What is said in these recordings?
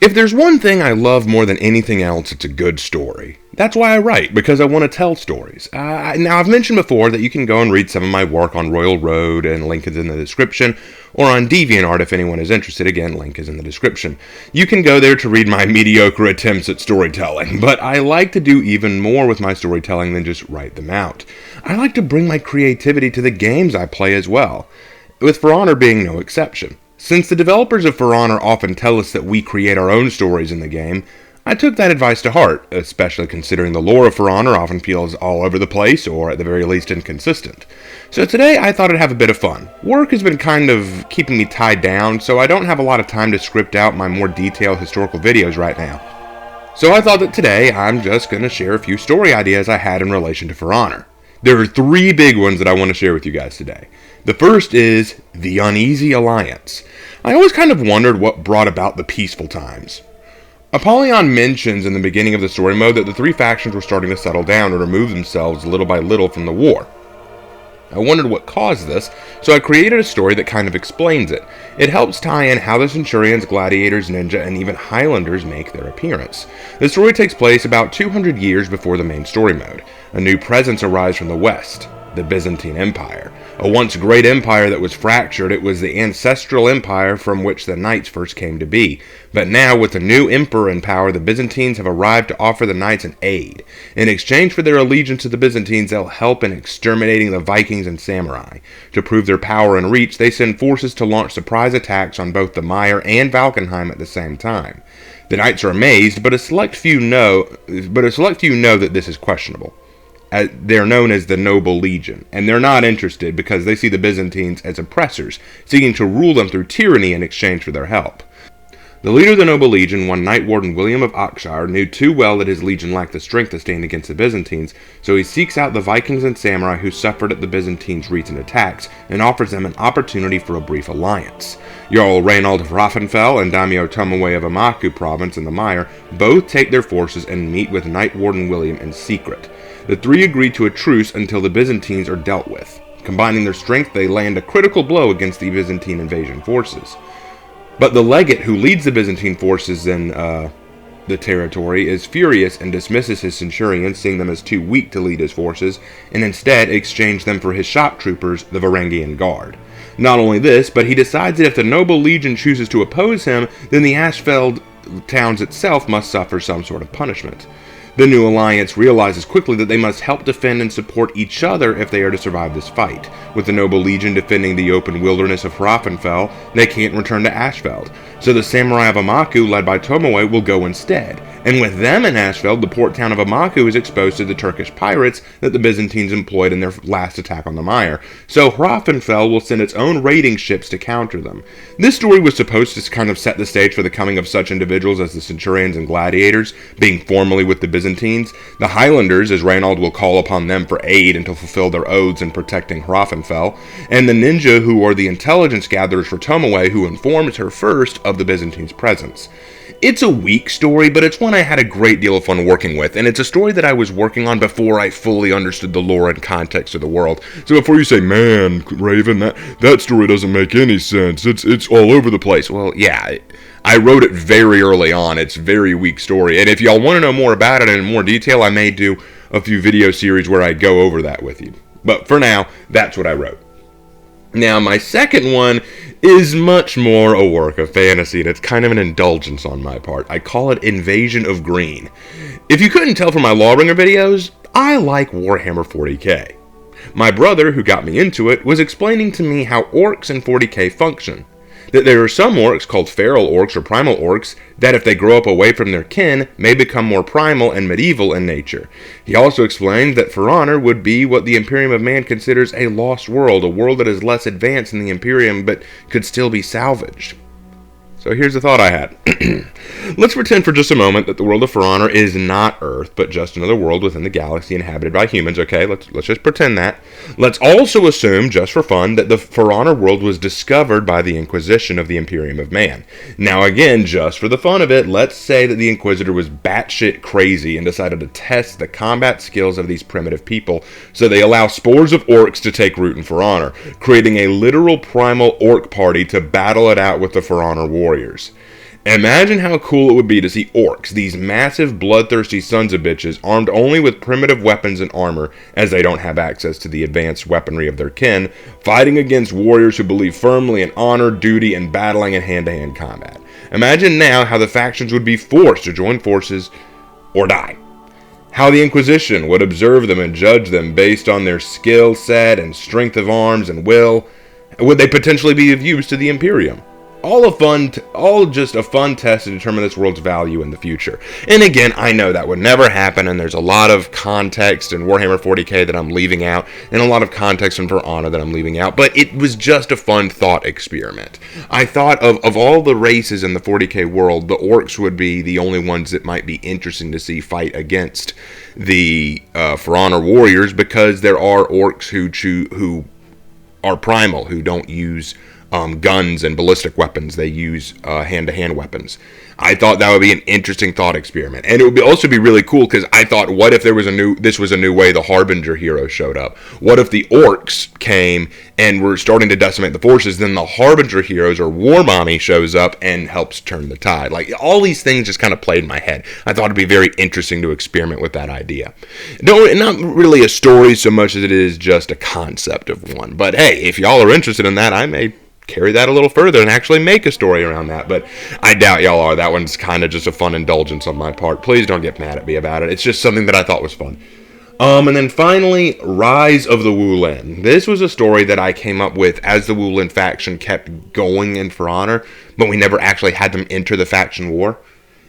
If there's one thing I love more than anything else, it's a good story. That's why I write, because I want to tell stories. Now, I've mentioned before that you can go and read some of my work on Royal Road, and link is in the description, or on DeviantArt if anyone is interested. Again, link is in the description. You can go there to read my mediocre attempts at storytelling, but I like to do even more with my storytelling than just write them out. I like to bring my creativity to the games I play as well, with For Honor being no exception. Since the developers of For Honor often tell us that we create our own stories in the game, I took that advice to heart, especially considering the lore of For Honor often feels all over the place, or at the very least inconsistent. So today I thought I'd have a bit of fun. Work has been kind of keeping me tied down, so I don't have a lot of time to script out my more detailed historical videos right now. So I thought that today I'm just going to share a few story ideas I had in relation to For Honor. There are 3 big ones that I want to share with you guys today. The first is the Uneasy Alliance. I always kind of wondered what brought about the peaceful times. Apollyon mentions in the beginning of the story mode that the 3 factions were starting to settle down and remove themselves little by little from the war. I wondered what caused this, so I created a story that kind of explains it. It helps tie in how the Centurions, Gladiators, Ninja, and even Highlanders make their appearance. The story takes place about 200 years before the main story mode. A new presence arrives from the west, the Byzantine Empire. A once great empire that was fractured, it was the ancestral empire from which the knights first came to be. But now, with the new emperor in power, the Byzantines have arrived to offer the knights an aid. In exchange for their allegiance to the Byzantines, they'll help in exterminating the Vikings and samurai. To prove their power and reach, they send forces to launch surprise attacks on both the Mire and Valkenheim at the same time. The knights are amazed, but a select few know that this is questionable. They're known as the Noble Legion, and they're not interested because they see the Byzantines as oppressors, seeking to rule them through tyranny in exchange for their help. The leader of the Noble Legion, one Knight Warden William of Oxshire, knew too well that his legion lacked the strength to stand against the Byzantines, so he seeks out the Vikings and samurai who suffered at the Byzantines' recent attacks, and offers them an opportunity for a brief alliance. Jarl Reinald of Raffenfell and Daimyo Tomoe of Amaku province in the Mire both take their forces and meet with Knight Warden William in secret. The 3 agree to a truce until the Byzantines are dealt with. Combining their strength, they land a critical blow against the Byzantine invasion forces. But the legate who leads the Byzantine forces in the territory is furious and dismisses his centurions, seeing them as too weak to lead his forces, and instead exchange them for his shock troopers, the Varangian Guard. Not only this, but he decides that if the Noble Legion chooses to oppose him, then the Ashfeld towns itself must suffer some sort of punishment. The new alliance realizes quickly that they must help defend and support each other if they are to survive this fight. With the Noble Legion defending the open wilderness of Raffenfell, they can't return to Ashfeld, so the samurai of Amaku, led by Tomoe, will go instead. And with them in Ashfeld, the port town of Amaku is exposed to the Turkish pirates that the Byzantines employed in their last attack on the Mire, so Raffenfell will send its own raiding ships to counter them. This story was supposed to kind of set the stage for the coming of such individuals as the Centurions and Gladiators, being formally with the Byzantines, the Highlanders, as Reinald will call upon them for aid and to fulfill their oaths in protecting Raffenfell, and the Ninja, who are the intelligence gatherers for Tomoe, who informs her first of the Byzantines' presence. It's a weak story, but it's one I had a great deal of fun working with, and it's a story that I was working on before I fully understood the lore and context of the world. So before you say, man, Raven, that story doesn't make any sense, it's all over the place. Well, yeah, I wrote it very early on. It's a very weak story, and if y'all want to know more about it in more detail, I may do a few video series where I go over that with you. But for now, that's what I wrote. Now, my second one is much more a work of fantasy, and it's kind of an indulgence on my part. I call it Invasion of Green. If you couldn't tell from my Lawbringer videos, I like Warhammer 40k. My brother, who got me into it, was explaining to me how orcs in 40k function. That there are some orcs called feral orcs or primal orcs that, if they grow up away from their kin, may become more primal and medieval in nature. He also explained that For Honor would be what the Imperium of Man considers a lost world, a world that is less advanced than the Imperium but could still be salvaged. So here's the thought I had. Let's pretend for just a moment that the world of For Honor is not Earth, but just another world within the galaxy inhabited by humans, okay? Let's just pretend that. Let's also assume, just for fun, that the For Honor world was discovered by the Inquisition of the Imperium of Man. Now again, just for the fun of it, let's say that the Inquisitor was batshit crazy and decided to test the combat skills of these primitive people, so they allow spores of orcs to take root in For Honor, creating a literal primal orc party to battle it out with the For Honor warriors. Imagine how cool it would be to see orcs, these massive bloodthirsty sons of bitches, armed only with primitive weapons and armor, as they don't have access to the advanced weaponry of their kin, fighting against warriors who believe firmly in honor, duty, and battling in hand-to-hand combat. Imagine now how the factions would be forced to join forces or die. How the Inquisition would observe them and judge them based on their skill set and strength of arms and will. Would they potentially be of use to the Imperium? All just a fun test to determine this world's value in the future. And again, I know that would never happen, and there's a lot of context in Warhammer 40k that I'm leaving out, and a lot of context in For Honor that I'm leaving out, but it was just a fun thought experiment. I thought of all the races in the 40k world, the Orcs would be the only ones that might be interesting to see fight against the For Honor warriors, because there are Orcs who are primal, who don't use guns and ballistic weapons. They use hand-to-hand weapons. I thought that would be an interesting thought experiment, and it would also be really cool, because I thought, what if this was a new way the Harbinger heroes showed up? What if the Orcs came and were starting to decimate the forces, then the Harbinger heroes or War Mommy shows up and helps turn the tide? Like, all these things just kind of played in my head. I thought it'd be very interesting to experiment with that idea. Not really a story so much as it is just a concept of one. But hey, if y'all are interested in that, I may carry that a little further and actually make a story around that, but I doubt y'all are. That one's kind of just a fun indulgence on my part. Please don't get mad at me about it. It's just something that I thought was fun. And then finally, Rise of the Wulin. This was a story that I came up with as the Wulin faction kept going in For Honor, but we never actually had them enter the faction war.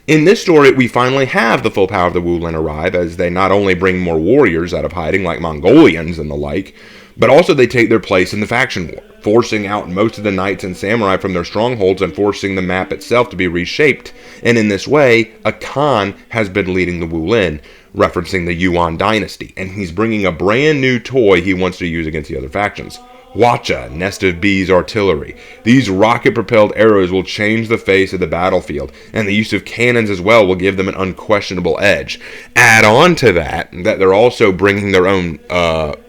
In this story, we finally have the full power of the Wulin arrive, as they not only bring more warriors out of hiding, like Mongolians and the like, but also they take their place in the faction war, forcing out most of the knights and samurai from their strongholds and forcing the map itself to be reshaped. And in this way, a Khan has been leading the Wulin, referencing the Yuan dynasty, and he's bringing a brand new toy he wants to use against the other factions. Watcha, Nest of Bees artillery. These rocket-propelled arrows will change the face of the battlefield, and the use of cannons as well will give them an unquestionable edge. Add on to that they're also bringing their own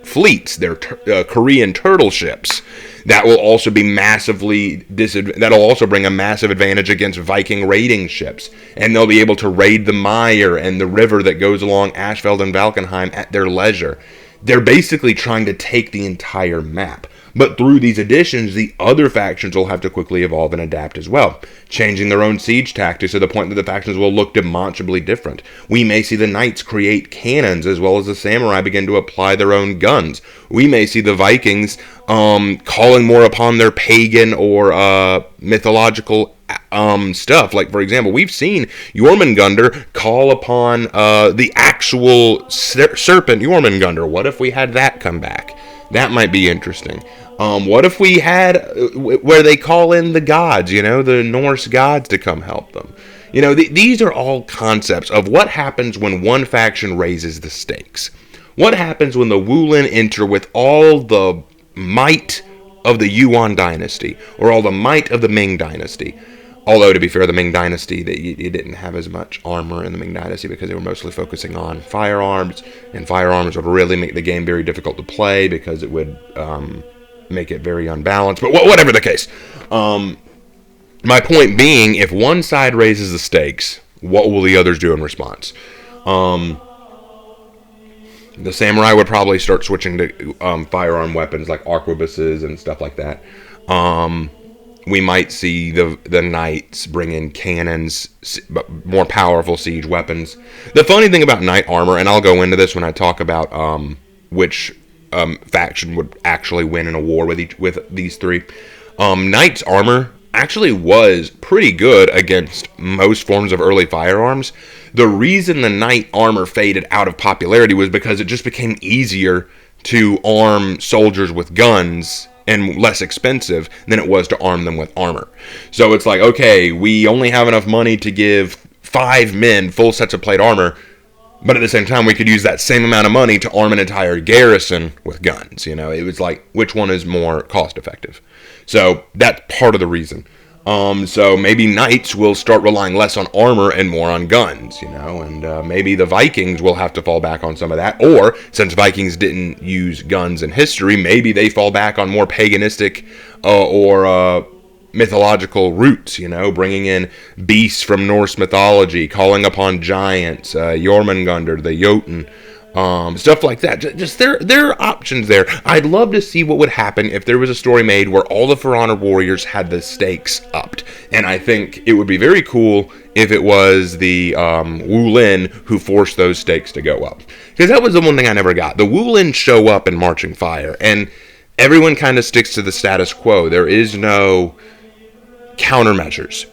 fleets, their Korean turtle ships. That will also be that'll also bring a massive advantage against Viking raiding ships, and they'll be able to raid the Mire and the river that goes along Ashfeld and Valkenheim at their leisure. They're basically trying to take the entire map. But through these additions, the other factions will have to quickly evolve and adapt as well, changing their own siege tactics to the point that the factions will look demonstrably different. We may see the knights create cannons, as well as the samurai begin to apply their own guns. We may see the Vikings calling more upon their pagan or mythological stuff. Like, for example, we've seen Jormungandr call upon the actual serpent Jormungandr. What if we had that come back? That might be interesting. What if we had where they call in the gods, the Norse gods to come help them? These are all concepts of what happens when one faction raises the stakes. What happens when the Wulin enter with all the might of the Yuan dynasty, or all the might of the Ming dynasty. Although, to be fair, the Ming dynasty, you didn't have as much armor in the Ming dynasty because they were mostly focusing on firearms, and firearms would really make the game very difficult to play because it would make it very unbalanced. But whatever the case, my point being, if one side raises the stakes, what will the others do in response? The samurai would probably start switching to firearm weapons like arquebuses and stuff like that. We might see the knights bring in cannons, more powerful siege weapons. The funny thing about knight armor, and I'll go into this when I talk about which faction would actually win in a war with these three. Knight's armor actually was pretty good against most forms of early firearms. The reason the knight armor faded out of popularity was because it just became easier to arm soldiers with guns and less expensive than it was to arm them with armor. So it's like, okay, we only have enough money to give 5 men full sets of plate armor, but at the same time we could use that same amount of money to arm an entire garrison with guns. It was like, which one is more cost effective? So that's part of the reason. So maybe knights will start relying less on armor and more on guns, and maybe the Vikings will have to fall back on some of that. Or, since Vikings didn't use guns in history, maybe they fall back on more paganistic or mythological roots, you know, bringing in beasts from Norse mythology, calling upon giants, Jormungandr, the Jotun, stuff like that. Just there are options there. I'd love to see what would happen if there was a story made where all the For Honor warriors had the stakes upped. And I think it would be very cool if it was the Wulin who forced those stakes to go up. Because that was the one thing I never got. The Wulin show up in Marching Fire, and everyone kind of sticks to the status quo. There is no countermeasures.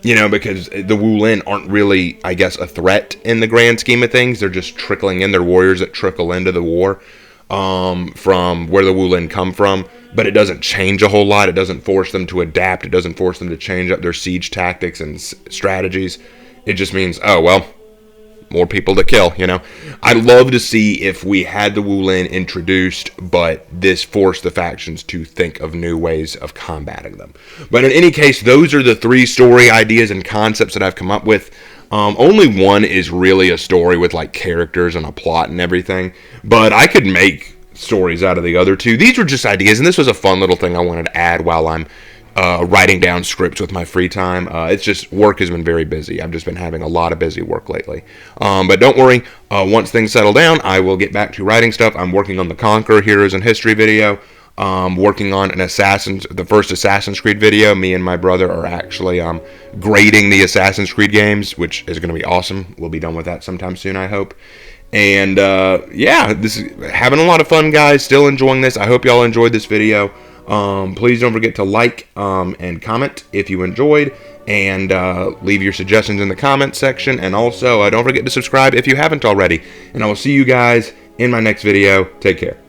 You know, because the Wulin aren't really, I guess, a threat in the grand scheme of things. They're just trickling in. They're warriors that trickle into the war from where the Wulin come from. But it doesn't change a whole lot. It doesn't force them to adapt. It doesn't force them to change up their siege tactics and strategies. It just means, oh, well, more people to kill, you know. I'd love to see if we had the Wulin introduced, but this forced the factions to think of new ways of combating them. But in any case, those are the 3 story ideas and concepts that I've come up with. Only one is really a story with like characters and a plot and everything, but I could make stories out of the other 2. These were just ideas, and this was a fun little thing I wanted to add while I'm writing down scripts with my free time. It's just work has been very busy. I've just been having a lot of busy work lately. But don't worry, once things settle down, I will get back to writing stuff. I'm working on the Conqueror Heroes in History video. Working on the first Assassin's Creed video. Me and my brother are actually grading the Assassin's Creed games, which is going to be awesome. We'll be done with that sometime soon, I hope. And yeah, this is having a lot of fun, guys. Still enjoying this. I hope y'all enjoyed this video. Please don't forget to like and comment if you enjoyed, and leave your suggestions in the comment section. And also, don't forget to subscribe if you haven't already. And I will see you guys in my next video. Take care.